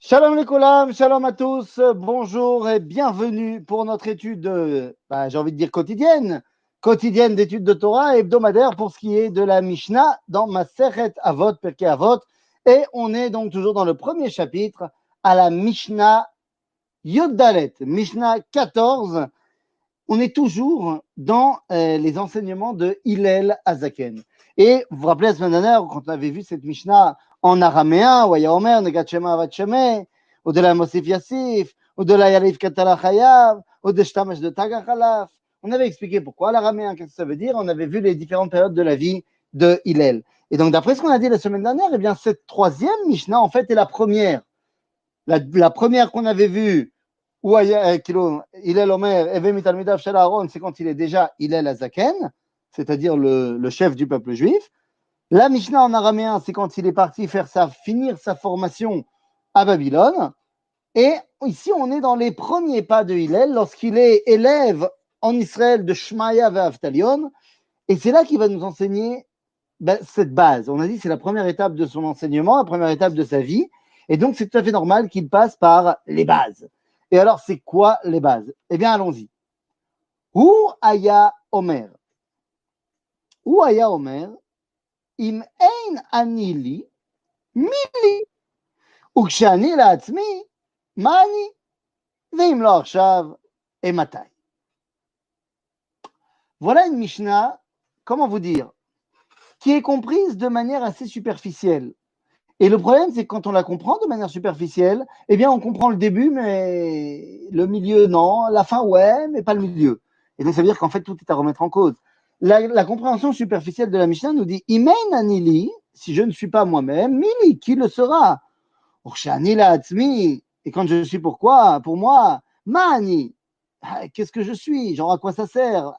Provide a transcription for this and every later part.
Shalom les collègues, shalom à tous, bonjour et bienvenue pour notre étude, j'ai envie de dire quotidienne d'études de Torah et hebdomadaire pour ce qui est de la Mishnah dans Masechet Avot, Pirkei Avot. Et on est donc toujours dans le premier chapitre à la Mishnah Yod Dalet, Mishnah 14. On est toujours dans les enseignements de Hillel Azaken. Et vous vous rappelez la semaine dernière, quand on avait vu cette Mishnah en araméen, ou Omer, Negat Shema Avat Shemeh, ou de la Mosif Yassif, ou de la Yarif Katala Chayav, ou de Shtamash de Tagachalaf. On avait expliqué pourquoi l'araméen, qu'est-ce que ça veut dire. On avait vu les différentes périodes de la vie de Hillel. Et donc, d'après ce qu'on a dit la semaine dernière, eh bien, cette troisième Mishnah, en fait, est la première. La première qu'on avait vue, où Hillel Omer, Eve Mitalmidav Shel Aaron, c'est quand il est déjà Hillel Azaken, c'est-à-dire le chef du peuple juif. La Mishnah en araméen, c'est quand il est parti finir sa formation à Babylone. Et ici, on est dans les premiers pas de Hillel, lorsqu'il est élève en Israël de Shmaya et Avtalion. Et c'est là qu'il va nous enseigner cette base. On a dit que c'est la première étape de son enseignement, la première étape de sa vie. Et donc, c'est tout à fait normal qu'il passe par les bases. Et alors, c'est quoi les bases? Eh bien, allons-y. Hu aya Omer. Hu aya Omer, im ein ani li, mi li. וכשאני לעצמי, מה אני? ואם לא עכשיו, אימתי? Voilà une Mishnah, comment vous dire, qui est comprise de manière assez superficielle. Et le problème, c'est que quand on la comprend de manière superficielle, eh bien, on comprend le début, mais le milieu, non. La fin, ouais, mais pas le milieu. Et donc, ça veut dire qu'en fait, tout est à remettre en cause. La compréhension superficielle de la Mishnah nous dit, Imen anili, si je ne suis pas moi-même, mili, qui le sera? Et quand je suis pourquoi? Pour moi, mani, qu'est-ce que je suis? Genre, à quoi ça sert?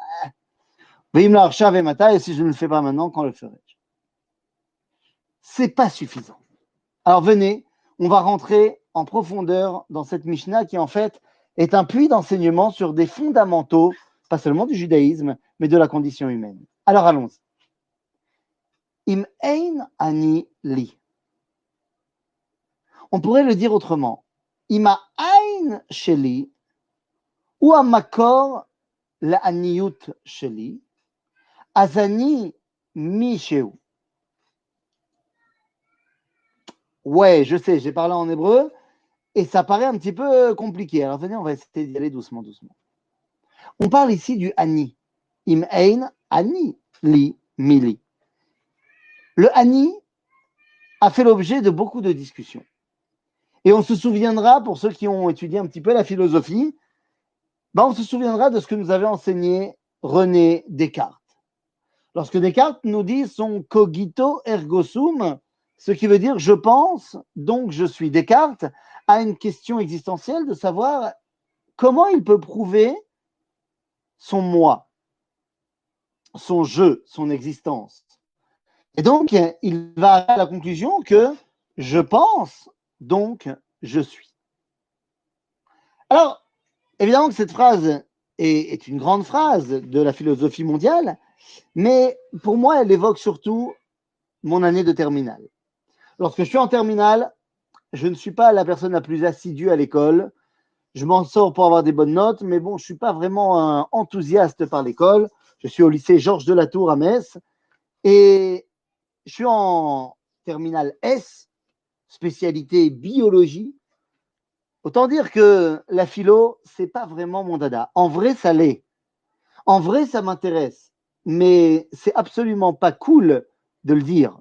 Et si je ne le fais pas maintenant, quand le ferai-je? C'est pas suffisant. Alors venez, on va rentrer en profondeur dans cette Mishnah qui en fait est un puits d'enseignement sur des fondamentaux, pas seulement du judaïsme, mais de la condition humaine. Alors allons-y. Im ein ani li. On pourrait le dire autrement. Ima ein sheli, ou amakor la'aniyut sheli, azani mi sheu. Ouais, je sais, j'ai parlé en hébreu et ça paraît un petit peu compliqué. Alors venez, on va essayer d'y aller doucement, doucement. On parle ici du ani. Im ein ani li mili. Le ani a fait l'objet de beaucoup de discussions. Et on se souviendra, pour ceux qui ont étudié un petit peu la philosophie, on se souviendra de ce que nous avait enseigné René Descartes. Lorsque Descartes nous dit son cogito ergo sum, ce qui veut dire je pense, donc je suis. Descartes a une question existentielle de savoir comment il peut prouver son moi, son je, son existence. Et donc, il va à la conclusion que je pense, donc je suis. Alors, évidemment que cette phrase est une grande phrase de la philosophie mondiale, mais pour moi, elle évoque surtout mon année de terminale. Lorsque je suis en terminale, je ne suis pas la personne la plus assidue à l'école. Je m'en sors pour avoir des bonnes notes, mais bon, je ne suis pas vraiment un enthousiaste par l'école. Je suis au lycée Georges de la Tour à Metz et je suis en terminale S, spécialité biologie. Autant dire que la philo, c'est pas vraiment mon dada. En vrai, ça l'est. En vrai, ça m'intéresse. Mais c'est absolument pas cool de le dire.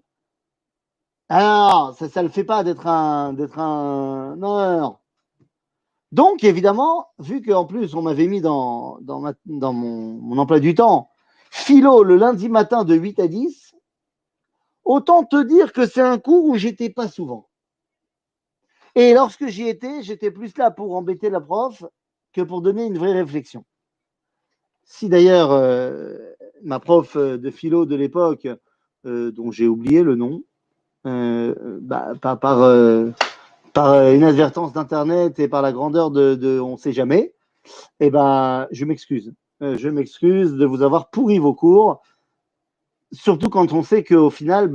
Ah non, ça le fait pas d'être un. Non, non, non. Donc, évidemment, vu qu'en plus, on m'avait mis dans mon emploi du temps philo le lundi matin de 8 à 10, autant te dire que c'est un cours où j'étais pas souvent. Et lorsque j'y étais, j'étais plus là pour embêter la prof que pour donner une vraie réflexion. Si d'ailleurs, ma prof de philo de l'époque, dont j'ai oublié le nom, par inadvertance d'internet et par la grandeur de on sait jamais, eh ben, je m'excuse. Je m'excuse de vous avoir pourri vos cours, surtout quand on sait qu'au final,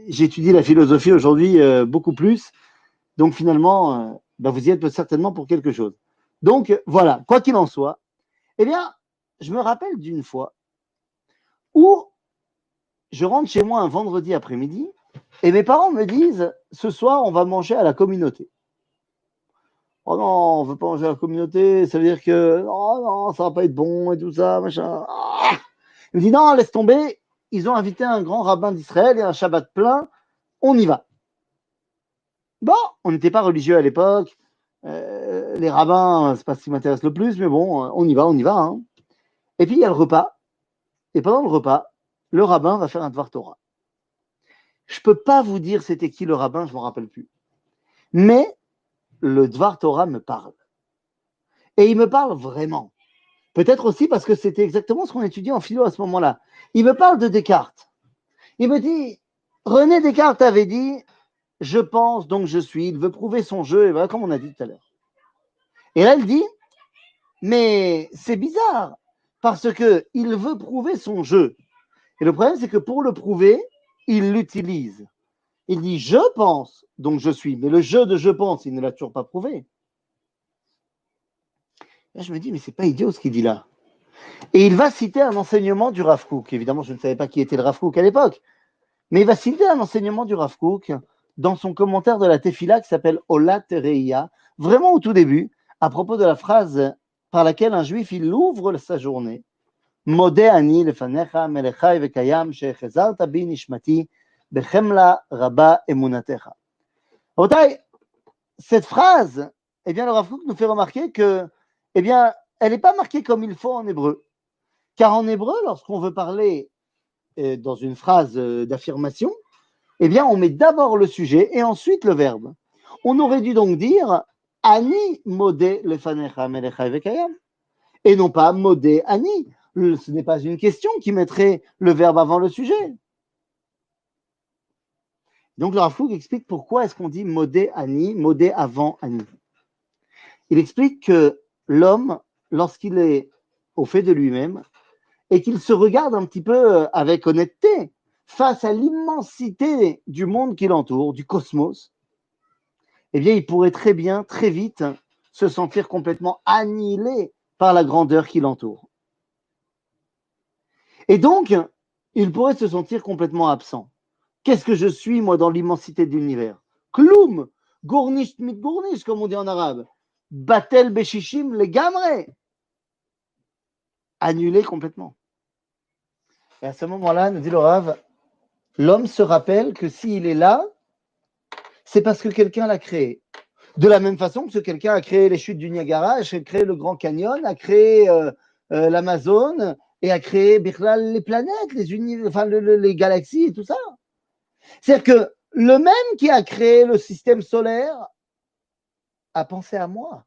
j'étudie la philosophie aujourd'hui beaucoup plus. Donc finalement, vous y êtes certainement pour quelque chose. Donc voilà, quoi qu'il en soit, eh bien, je me rappelle d'une fois où je rentre chez moi un vendredi après-midi et mes parents me disent, ce soir, on va manger à la communauté. Oh non, on ne veut pas manger à la communauté, ça veut dire que oh non, ça va pas être bon et tout ça, machin. Ah, il me dit non, laisse tomber, ils ont invité un grand rabbin d'Israël et un Shabbat plein, on y va. Bon, on n'était pas religieux à l'époque, les rabbins, c'est pas ce qui m'intéresse le plus, mais bon, on y va. Hein. Et puis il y a le repas, et pendant le repas, le rabbin va faire un Dvar Torah. Je ne peux pas vous dire c'était qui le rabbin, je ne m'en rappelle plus. Mais le Dvar Torah me parle. Et il me parle vraiment. Peut-être aussi parce que c'était exactement ce qu'on étudiait en philo à ce moment-là. Il me parle de Descartes. Il me dit, René Descartes avait dit, je pense donc je suis. Il veut prouver son jeu, et voilà comme on a dit tout à l'heure. Et là, il dit, mais c'est bizarre, parce qu'il veut prouver son jeu. Et le problème, c'est que pour le prouver, il l'utilise. Il dit, je pense, donc je suis. Mais le jeu de je pense, il ne l'a toujours pas prouvé. Là, je me dis, mais c'est pas idiot ce qu'il dit là. Et il va citer un enseignement du Rav Kook. Évidemment, je ne savais pas qui était le Rav Kook à l'époque. Mais il va citer un enseignement du Rav Kook dans son commentaire de la Tefila qui s'appelle Olat Reia, vraiment au tout début, à propos de la phrase par laquelle un juif, il ouvre sa journée. Modé ani lefanecha melechai vekayam shechezarta bi nishmati bechemla rabba emunatecha. Cette phrase, eh bien, le Rav Kook nous fait remarquer que, eh bien, elle n'est pas marquée comme il faut en hébreu. Car en hébreu, lorsqu'on veut parler dans une phrase d'affirmation, eh bien, on met d'abord le sujet et ensuite le verbe. On aurait dû donc dire Ani modé lefanecha melechai vekayam et non pas modé ani. Ce n'est pas une question qui mettrait le verbe avant le sujet. Donc le Rav Kook explique pourquoi est-ce qu'on dit modé ani, modé avant ani. Il explique que l'homme, lorsqu'il est au fait de lui-même et qu'il se regarde un petit peu avec honnêteté face à l'immensité du monde qui l'entoure, du cosmos, eh bien, il pourrait très bien, très vite, se sentir complètement annihilé par la grandeur qui l'entoure. Et donc, il pourrait se sentir complètement absent. Qu'est-ce que je suis, moi, dans l'immensité de l'univers? Kloum, gournish mit gournish, comme on dit en arabe. Batel beshishim le gamre. Annulé complètement. Et à ce moment-là, nous dit le Rav, l'homme se rappelle que s'il est là, c'est parce que quelqu'un l'a créé. De la même façon que quelqu'un a créé les chutes du Niagara, a créé le Grand Canyon, a créé l'Amazone et a créé les planètes, les galaxies et tout ça. C'est-à-dire que le même qui a créé le système solaire a pensé à moi.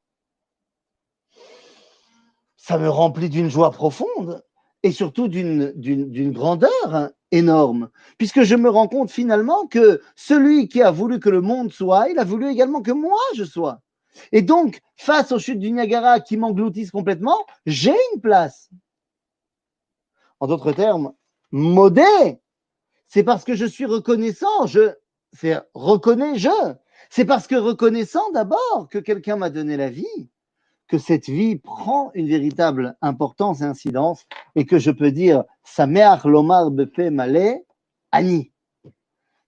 Ça me remplit d'une joie profonde et surtout d'une grandeur énorme, puisque je me rends compte finalement que celui qui a voulu que le monde soit, il a voulu également que moi je sois. Et donc, face aux chutes du Niagara qui m'engloutissent complètement, j'ai une place. En d'autres termes, modé, c'est parce que je suis reconnaissant, c'est reconnais-je. C'est parce que reconnaissant d'abord que quelqu'un m'a donné la vie, que cette vie prend une véritable importance et incidence et que je peux dire Sameach lomar bepe malé Ani.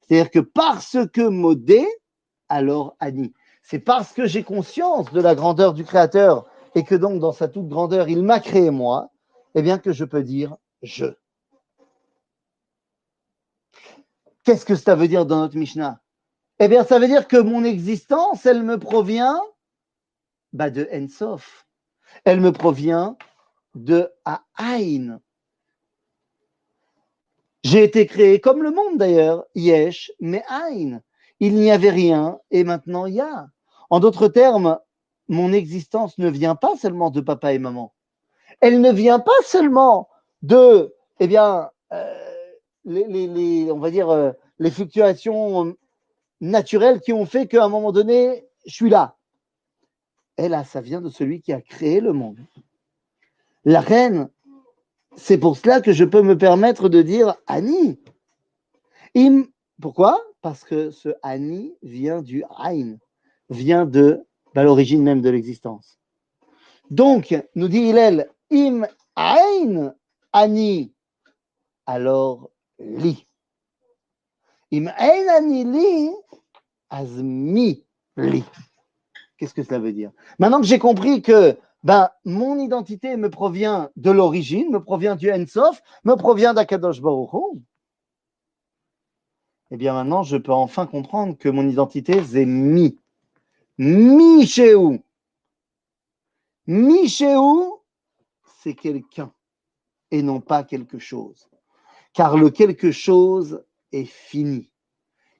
C'est-à-dire que parce que modé, alors Ani. C'est parce que j'ai conscience de la grandeur du Créateur et que donc dans sa toute grandeur, il m'a créé moi, eh bien que je peux dire je. Qu'est-ce que ça veut dire dans notre Mishnah? Eh bien, ça veut dire que mon existence, elle me provient de Ensof. Elle me provient de Aïn. J'ai été créé comme le monde d'ailleurs, Yesh, mais Aïn. Il n'y avait rien et maintenant il y a. En d'autres termes, mon existence ne vient pas seulement de papa et maman. Elle ne vient pas seulement de, eh bien, on va dire, les fluctuations naturelles qui ont fait qu'à un moment donné, je suis là. Et là, ça vient de celui qui a créé le monde. La reine, c'est pour cela que je peux me permettre de dire Ani. Pourquoi? Parce que ce Ani vient du Aïn. vient de l'origine même de l'existence. Donc, nous dit Hillel, im ain ani, alors li. Im ain ani li, azmi li. Qu'est-ce que cela veut dire? Maintenant que j'ai compris que mon identité me provient de l'origine, me provient du Ensof, me provient d'Akadosh Baruch Hu, eh bien maintenant je peux enfin comprendre que mon identité c'est mi. Mi chez où? Mi chez où? C'est quelqu'un et non pas quelque chose. Car le quelque chose est fini.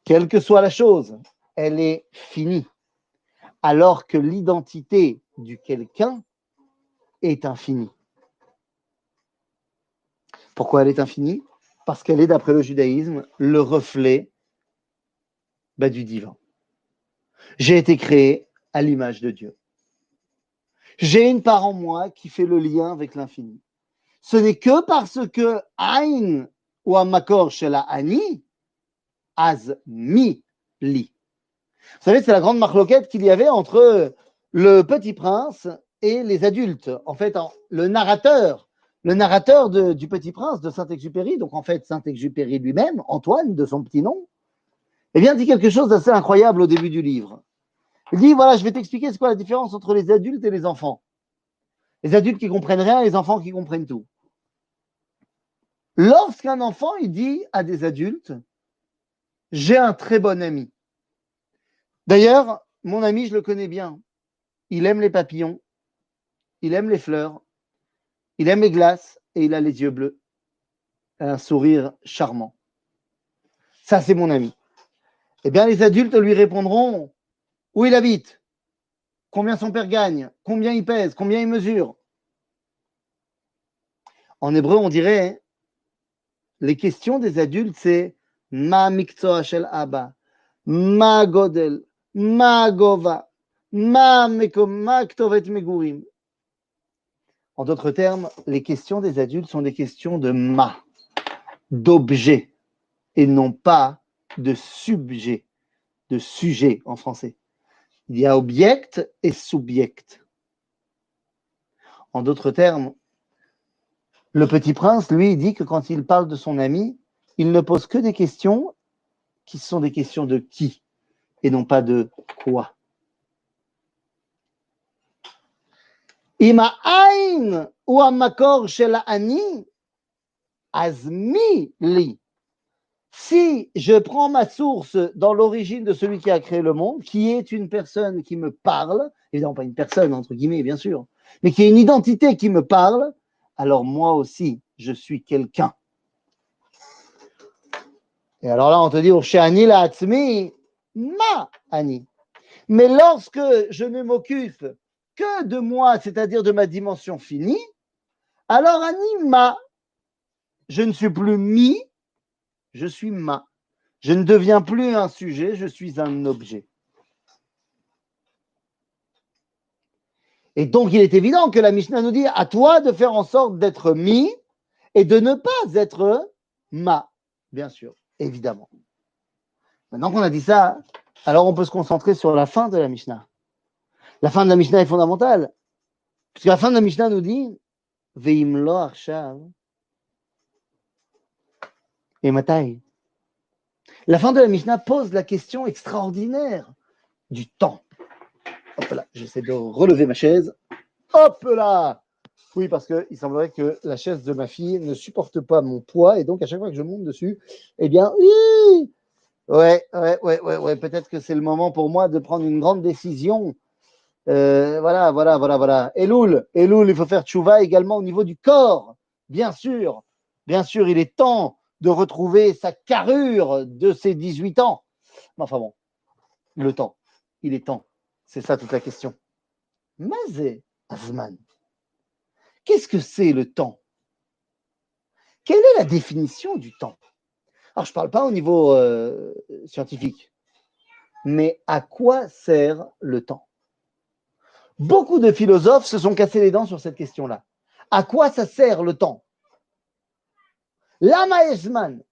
Quelle que soit la chose, elle est finie. Alors que l'identité du quelqu'un est infinie. Pourquoi elle est infinie? Parce qu'elle est, d'après le judaïsme, le reflet du divin. J'ai été créé à l'image de Dieu. J'ai une part en moi qui fait le lien avec l'infini. Ce n'est que parce que Aïn ou Amakor chez la Ani, Az mi li. Vous savez, c'est la grande marloquette qu'il y avait entre le petit prince et les adultes. En fait, le narrateur du Petit Prince de Saint-Exupéry, donc en fait Saint-Exupéry lui-même, Antoine, de son petit nom, eh bien, dit quelque chose d'assez incroyable au début du livre. Il dit, voilà, je vais t'expliquer c'est quoi la différence entre les adultes et les enfants. Les adultes qui comprennent rien et les enfants qui comprennent tout. Lorsqu'un enfant, il dit à des adultes, j'ai un très bon ami. D'ailleurs, mon ami, je le connais bien. Il aime les papillons, il aime les fleurs, il aime les glaces et il a les yeux bleus. Un sourire charmant. Ça, c'est mon ami. Eh bien, les adultes lui répondront où il habite, combien son père gagne, combien il pèse, combien il mesure. En hébreu, on dirait les questions des adultes, c'est ma miktoa shel abba, ma godel, ma gova, ma ktovet megurim. En d'autres termes, les questions des adultes sont des questions de ma, d'objet, et non pas de subjet, de sujet en français. Il y a object et subject. En d'autres termes, le petit prince, lui, dit que quand il parle de son ami, il ne pose que des questions qui sont des questions de qui et non pas de quoi. Ima ain ou amakor shel ani azmi li. Si je prends ma source dans l'origine de celui qui a créé le monde, qui est une personne qui me parle, évidemment pas une personne entre guillemets bien sûr, mais qui est une identité qui me parle, alors moi aussi je suis quelqu'un. Et alors là on te dit Urshani la atzmi ma ani. Mais lorsque je ne m'occupe que de moi, c'est-à-dire de ma dimension finie, alors ani ma, je ne suis plus mi, je suis ma. Je ne deviens plus un sujet, je suis un objet. Et donc, il est évident que la Mishnah nous dit à toi de faire en sorte d'être mi et de ne pas être ma, bien sûr, évidemment. Maintenant qu'on a dit ça, alors on peut se concentrer sur la fin de la Mishnah. La fin de la Mishnah est fondamentale, puisque la fin de la Mishnah nous dit Veim lo arshav et matai. La fin de la Mishnah pose la question extraordinaire du temps. Hop là, j'essaie de relever ma chaise. Hop là! Oui, parce qu'il semblerait que la chaise de ma fille ne supporte pas mon poids et donc à chaque fois que je monte dessus, eh bien, ouais, peut-être que c'est le moment pour moi de prendre une grande décision. Voilà. Elul, il faut faire tchouva également au niveau du corps. Bien sûr, il est temps de retrouver sa carrure de ses 18 ans. Mais enfin bon, le temps, il est temps. C'est ça toute la question. Mazé Azman. Qu'est-ce que c'est le temps? Quelle est la définition du temps? Alors, je ne parle pas au niveau scientifique, mais à quoi sert le temps? Beaucoup de philosophes se sont cassés les dents sur cette question-là. À quoi ça sert le temps? Lama Esman.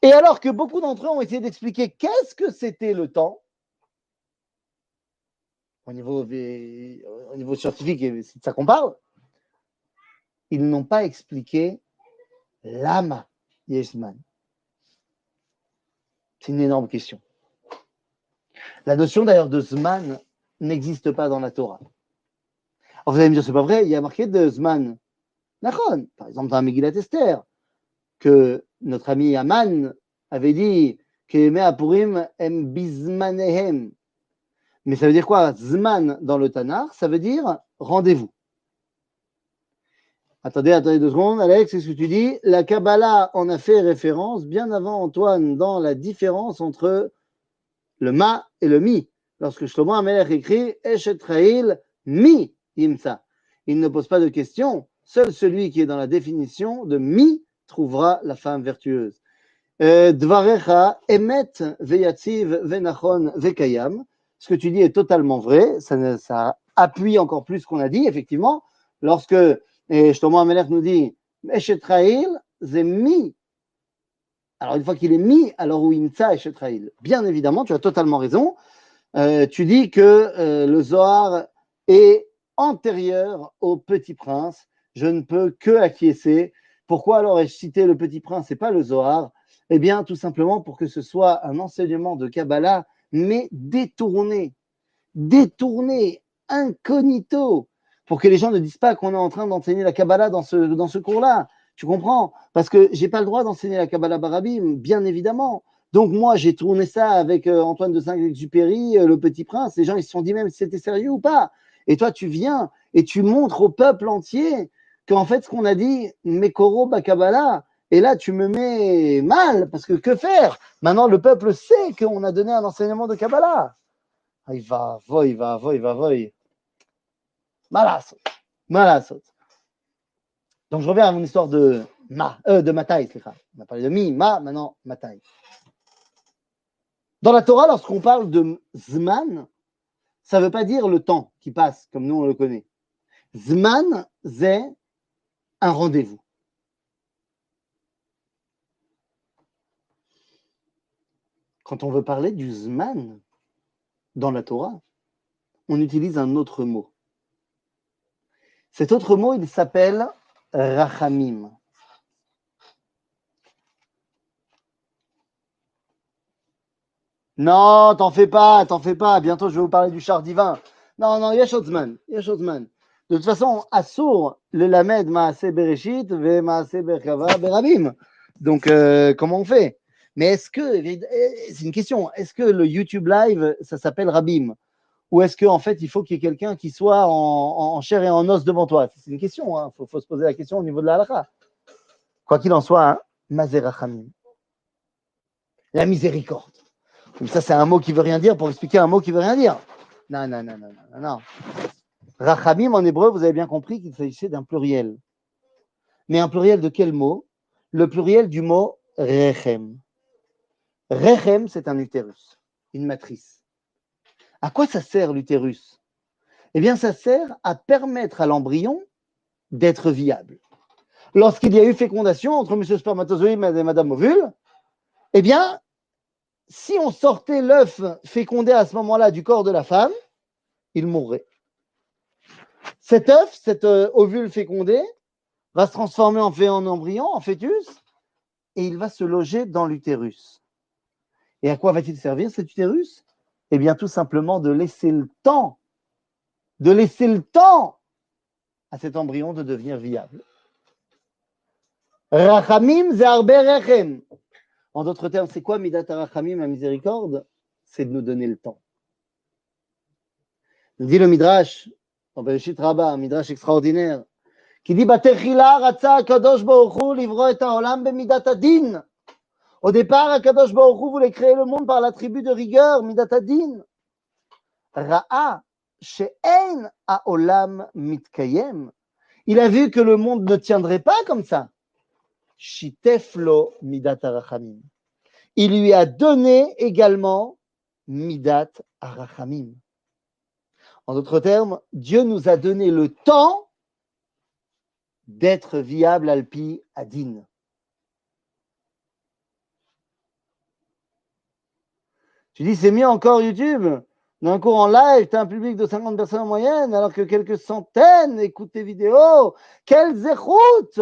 Et alors que beaucoup d'entre eux ont essayé d'expliquer qu'est-ce que c'était le temps, au niveau scientifique, et c'est de ça qu'on parle, ils n'ont pas expliqué Lama Yeshman. C'est une énorme question. La notion d'ailleurs de Zman n'existe pas dans la Torah. Alors vous allez me dire, c'est pas vrai, il y a marqué de Zman. Nachon, par exemple dans Megillat Esther, que notre ami Aman avait dit que Yemei Apurim em bizmanehem. Mais ça veut dire quoi? Zman dans le Tanakh, ça veut dire rendez-vous. Attendez 2 secondes, Alex, c'est ce que tu dis. La Kabbalah en a fait référence bien avant Antoine dans la différence entre le ma et le mi. Lorsque Shlomo Amelech écrit Eshet Chayil mi imsa. Il ne pose pas de question. Seul celui qui est dans la définition de mi trouvera la femme vertueuse. Dvarecha emet veyatziv venachon vekayam. Ce que tu dis est totalement vrai. Ça appuie encore plus ce qu'on a dit, effectivement. Lorsque Shlomo Amelech nous dit Eshet Chayil, c'est mi. Alors, une fois qu'il est mis, alors où imsa Eshet Chayil. Bien évidemment, tu as totalement raison. Tu dis que le Zohar est antérieur au Petit Prince. Je ne peux que acquiescer. Pourquoi alors ai-je cité le Petit Prince et pas le Zohar? Eh bien, tout simplement pour que ce soit un enseignement de Kabbalah, mais détourné, incognito, pour que les gens ne disent pas qu'on est en train d'enseigner la Kabbalah dans ce cours-là. Tu comprends? Parce que j'ai pas le droit d'enseigner la Kabbalah Barabim, bien évidemment. Donc moi, j'ai tourné ça avec Antoine de Saint-Exupéry, le Petit Prince. Les gens, ils se sont dit même si c'était sérieux ou pas. Et toi, tu viens et tu montres au peuple entier qu'en fait, ce qu'on a dit, Mekoro Bakabala, et là, tu me mets mal, parce que faire? Maintenant, le peuple sait qu'on a donné un enseignement de Kabbalah. Il va, voy. Malasot. Donc, je reviens à mon histoire de Matai. On a parlé de Mi, Ma, maintenant Matai. Dans la Torah, lorsqu'on parle de Zman, ça ne veut pas dire le temps qui passe, comme nous on le connaît. Zman, c'est un rendez-vous. Quand on veut parler du Zman dans la Torah, on utilise un autre mot. Cet autre mot, il s'appelle Rachamim. Non, t'en fais pas. Bientôt, je vais vous parler du char divin. Non, Yeshotzman. De toute façon, Assour, le Lamed Maase Bereshit, Ve Maase Berkava Berabim. Donc, comment on fait? Mais est-ce que, c'est une question, est-ce que le YouTube Live, ça s'appelle Rabim? Ou est-ce qu'en fait, il faut qu'il y ait quelqu'un qui soit en chair et en os devant toi? C'est une question, hein. Faut se poser la question au niveau de la halakha. Quoi qu'il en soit, hein, Mazerachamim. La miséricorde. Donc ça, c'est un mot qui veut rien dire pour expliquer un mot qui veut rien dire. Non. Rachamim, en hébreu, vous avez bien compris qu'il s'agissait d'un pluriel. Mais un pluriel de quel mot? Le pluriel du mot rechem. Rechem, c'est un utérus, une matrice. À quoi ça sert l'utérus? Eh bien, ça sert à permettre à l'embryon d'être viable. Lorsqu'il y a eu fécondation entre M. Spermatozoïde et Mme Ovule, eh bien, si on sortait l'œuf fécondé à ce moment-là du corps de la femme, il mourrait. Cet œuf, cet ovule fécondé, va se transformer en embryon, en fœtus, et il va se loger dans l'utérus. Et à quoi va-t-il servir cet utérus? Eh bien, tout simplement de laisser le temps à cet embryon de devenir viable. Rachamim ze'arbe rechem. En d'autres termes, c'est quoi Midat Rachamim, la miséricorde? C'est de nous donner le temps. Nous dit le Midrash, en Bereshit Rabbah, un Midrash extraordinaire, qui dit Batechila ratza Akadosh Baruch Hu livro et haolam bemidat adin. Au départ, Akadosh Baruch Hu voulait créer le monde par l'attribut de rigueur, midat adin. Ra'a she'en haolam mitkayem. Il a vu que le monde ne tiendrait pas comme ça. Shiteflo midat arachamim. Il lui a donné également midat arachamim. En d'autres termes, Dieu nous a donné le temps d'être viable alpi adin. Tu dis, c'est mieux encore YouTube? D'un cours en live, tu as un public de 50 personnes en moyenne, alors que quelques centaines écoutent tes vidéos. Quelles écoutes!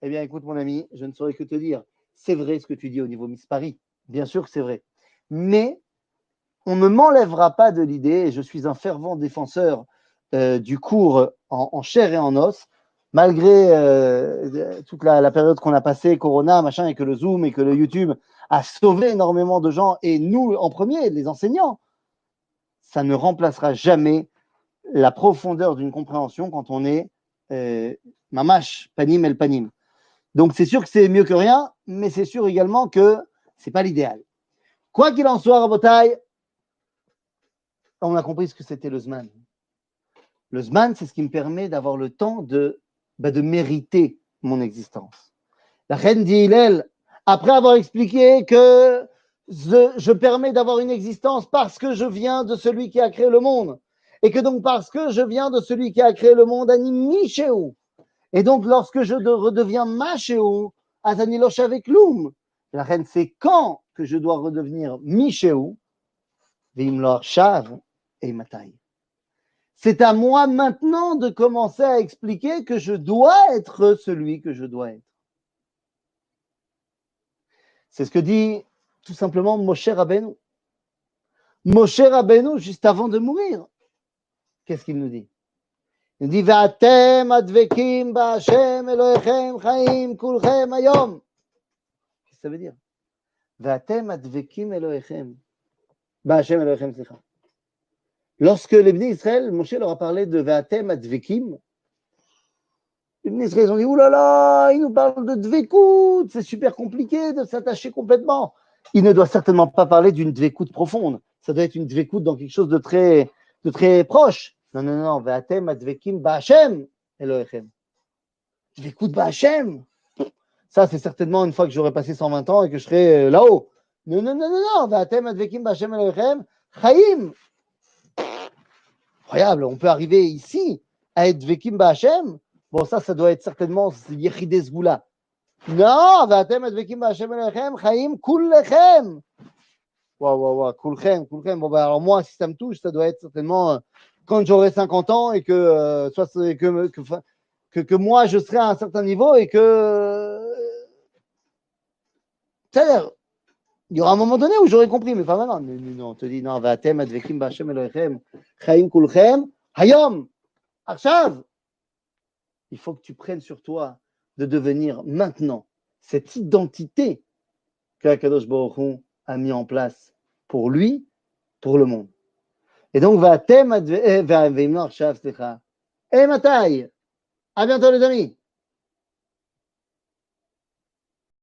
Eh bien, écoute, mon ami, je ne saurais que te dire. C'est vrai ce que tu dis au niveau Miss Paris. Bien sûr que c'est vrai. Mais on ne m'enlèvera pas de l'idée, et je suis un fervent défenseur du cours en chair et en os, malgré toute la période qu'on a passée, Corona, machin, et que le Zoom et que le YouTube a sauvé énormément de gens, et nous en premier, les enseignants. Ça ne remplacera jamais la profondeur d'une compréhension quand on est mamash, panim el panim. Donc c'est sûr que c'est mieux que rien, mais c'est sûr également que c'est pas l'idéal. Quoi qu'il en soit, Rabotai, on a compris ce que c'était le Zman. Le Zman, c'est ce qui me permet d'avoir le temps de mériter mon existence. La reine dit Hillel, après avoir expliqué que je permets d'avoir une existence parce que je viens de celui qui a créé le monde, et que donc parce que je viens de celui qui a créé le monde, Ani Mishéou, et donc lorsque je redeviens Machéou, Azani Losh avec Loum, la reine sait quand que je dois redevenir Mishéou, Vimlor Shav et Matai. C'est à moi maintenant de commencer à expliquer que je dois être celui que je dois être. C'est ce que dit tout simplement Moshe Rabbeinu. Moshe Rabbeinu, juste avant de mourir, qu'est-ce qu'il nous dit? Il dit Va'atem advekim ba'Hashem Elohechem chaim kulchem hayom. Qu'est-ce que ça veut dire? Va'atem advekim Elohechem ba'Hashem Elohechem, slicha. Lorsque les Bnei Israël, Moshe leur a parlé de Va'atem advekim, les Bnei Israël ont dit ouh là là, il nous parle de dvekout, c'est super compliqué de s'attacher complètement. Il ne doit certainement pas parler d'une dvekout profonde. Ça doit être une dvekout dans quelque chose de très proche. Non, non, non. Ve'atem advekim ba'Hashem Elohechem. Dvekout ba'Hashem. Ça, c'est certainement une fois que j'aurai passé 120 ans et que je serai là-haut. Non, non, non, non, non. Ve'atem advekim ba'Hashem Elohechem. Chaim. Incroyable. On peut arriver ici à être dvekim ba'Hashem. Bon, ça doit être certainement Yechidei Sgula. Non, ואתם הדבקים בהשם אלוהיכם, חיים כולכם. Waouh, כולכם. Bon, bah, alors moi, si ça me touche, ça doit être certainement quand j'aurai 50 ans et que, que moi, je serai à un certain niveau et que. C'est-à-dire, il y aura un moment donné où j'aurai compris, mais pas maintenant. Non, on te dit, non, ואתם הדבקים בהשם אלוהיכם, חיים כולכם, היום, עכשיו. Il faut que tu prennes sur toi de devenir maintenant cette identité que Akadosh Baruch Hu a mis en place pour lui, pour le monde. Et donc, va t'aimer, à bientôt les amis.